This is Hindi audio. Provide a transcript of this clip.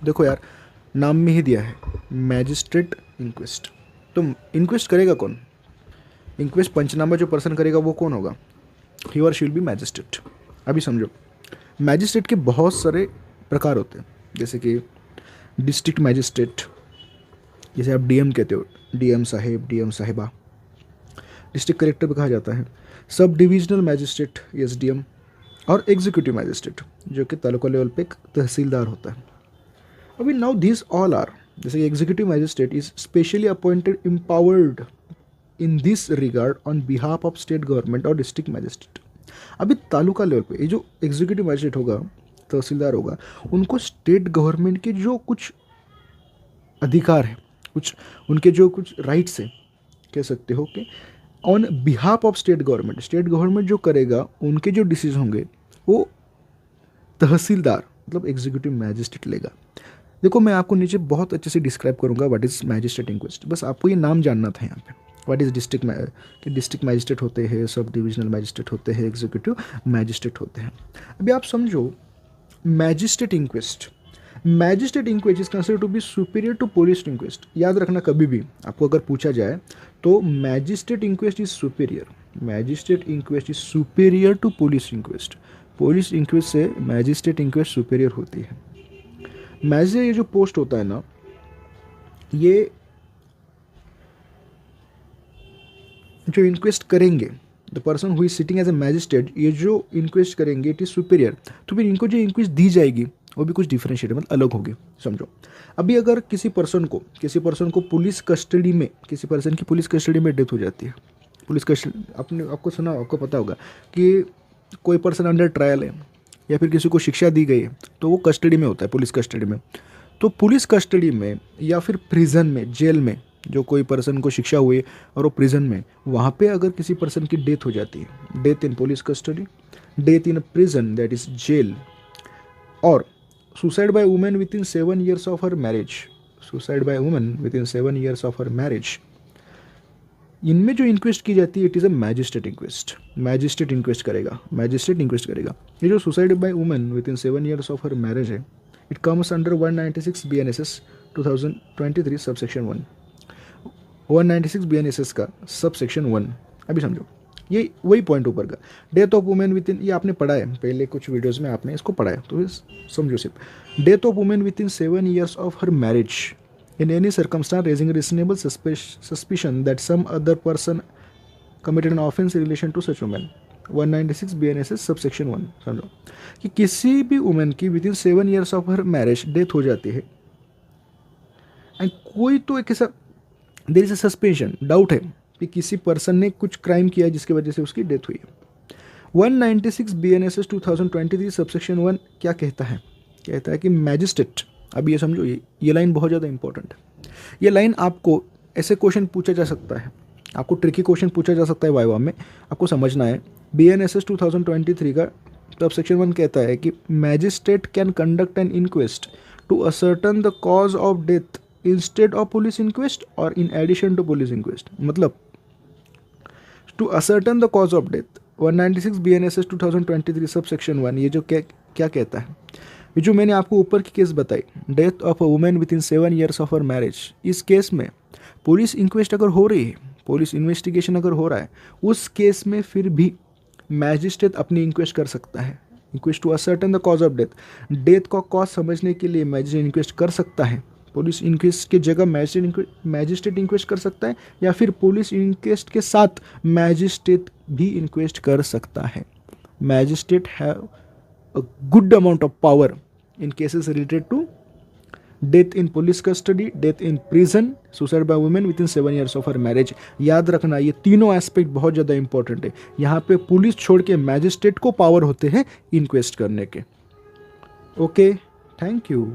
देखो यार, नाम में ही दिया है मैजिस्ट्रेट इंक्वेस्ट। तो इंक्वेस्ट करेगा कौन? इंक्वेस्ट पंचनामा जो पर्सन करेगा वो कौन होगा? ही और शी विल बी मैजिस्ट्रेट। अभी समझो, मैजिस्ट्रेट के बहुत सारे प्रकार होते हैं, जैसे कि डिस्ट्रिक्ट मैजिस्ट्रेट, जैसे आप डीएम कहते हो, डीएम साहेब, डीएम साहिबा। डिस्ट्रिक्ट कलेक्टर भी कहा जाता है। Sub divisional magistrate, SDM. और एग्जीक्यूटिव मैजिस्ट्रेट जो कि तालुका लेवल पे एक तहसीलदार होता है। अभी नाउ दिस ऑल आर, जैसे executive magistrate is specially appointed empowered in this regard on behalf of state government और डिस्ट्रिक्ट मैजिस्ट्रेट। अभी तालुका लेवल पे ये जो एग्जीक्यूटिव मैजिस्ट्रेट होगा, तहसीलदार होगा, उनको स्टेट गवर्नमेंट के जो कुछ अधिकार है, कुछ उनके जो कुछ राइट्स है, कह सकते हो कि on behalf of state government जो करेगा, उनके जो डिसीजन होंगे वो तहसीलदार मतलब एग्जीक्यूटिव मैजिस्ट्रेट लेगा। देखो, मैं आपको नीचे बहुत अच्छे से डिस्क्राइब करूंगा व्हाट इज़ मैजिस्ट्रेट इंक्वेस्ट, बस आपको ये नाम जानना था यहाँ पे। व्हाट इज़ डिस्ट्रिक्ट मैजिस्ट्रेट होते हैं, सब डिविजनल मैजिस्ट्रेट होते हैं, एग्जीक्यूटिव मैजिस्ट्रेट होते हैं। अभी आप समझो, magistrate inquest is consider to be superior to police inquest. याद रखना, कभी भी आपको अगर पूछा जाए तो magistrate inquest is superior to police inquest. Police inquest से मैजिस्ट्रेट इंक्वेस्ट सुपीरियर होती है। मैजिस्ट्रेट ये जो पोस्ट होता है ना, ये जो इंक्वेस्ट करेंगे, the person who is sitting as a magistrate, ये जो इंक्वेस्ट करेंगे इट इज सुपीरियर। तो फिर इनको जो इंक्वेस्ट दी जाएगी वो भी कुछ डिफरेंशिएट मतलब अलग होगी। समझो, अभी अगर किसी पर्सन को पुलिस कस्टडी में, किसी पर्सन की पुलिस कस्टडी में डेथ हो जाती है, पुलिस कस्टडी, आपको पता होगा कि कोई पर्सन अंडर ट्रायल है या फिर किसी को शिक्षा दी गई है, तो वो कस्टडी में होता है, पुलिस कस्टडी में। तो पुलिस कस्टडी में या फिर प्रिजन में, जेल में, जो कोई पर्सन को शिक्षा हुई और वो प्रिजन में, वहाँ पे अगर किसी पर्सन की डेथ हो जाती है, death in police custody, death in prison that is jail, और suicide by women with in 7 years of her marriage, इनमें जो इंक्वेस्ट की जाती है it is a magistrate inquest करेगा। ये जो suicide by women with in 7 years of her marriage है, it comes under 196 BNSS 2023 subsection 1, 196 BNSS का सबसेक्शन 1। अभी समझो, ये वही पॉइंट ऊपर का, डेथ ऑफ वुमेन विद इन, ये आपने पढ़ा है पहले कुछ वीडियोस में, आपने इसको पढ़ा है, तो समझो सिर्फ death of women with in 7 years of her marriage in any circumstance raising reasonable suspicion that some other person committed an offense in relation to such woman, 196 BNSS subsection 1। समझो कि किसी भी वुमेन की with in 7 years of her marriage death हो जाती है, एंड कोई तो एक ऐसा there is a suspension, doubt है कि किसी पर्सन ने कुछ क्राइम किया जिसकी वजह से उसकी डेथ हुई है। 196 BNSS 2023 सबसेक्शन 1 क्या कहता है? कहता है कि मैजिस्ट्रेट, अब ये समझो, ये लाइन बहुत ज़्यादा इंपॉर्टेंट है। ये लाइन आपको ऐसे क्वेश्चन पूछा जा सकता है, आपको ट्रिकी क्वेश्चन पूछा जा सकता है वाइवा में, आपको समझना है। BNSS 2023 का सबसेक्शन 1 कहता है कि magistrate can conduct an inquest to ascertain the cause of death instead of police inquest or in addition to police inquest. मतलब to ascertain the cause of death, 196 BNSS 2023 subsection 1, ये जो क्या कहता है, ये जो मैंने आपको ऊपर की केस बताई, death of a women with in 7 years of her marriage, इस केस में पुलिस इंक्वेस्ट अगर हो रही है, पुलिस इन्वेस्टिगेशन अगर हो रहा है, उस केस में फिर भी मैजिस्ट्रेट अपनी इंक्वेस्ट कर सकता है। Inquest to ascertain the cause of death, death का कॉज समझने के लिए मैजिस्ट्रेट इंक्वेस्ट कर सकता है। पुलिस इंक्वेस्ट की जगह मैजिस्ट्रेट इंक्वेस्ट कर सकता है, या फिर पुलिस इंक्वेस्ट के साथ मैजिस्ट्रेट भी इंक्वेस्ट कर सकता है। Magistrate have a good amount of power in cases related to death in police custody, death in prison, suicide by women within 7 years of her marriage। याद रखना, ये तीनों एस्पेक्ट बहुत ज़्यादा इंपॉर्टेंट है। यहाँ पे पुलिस छोड़ के मैजिस्ट्रेट को पावर होते हैं इंक्वेस्ट करने के। Okay, thank you.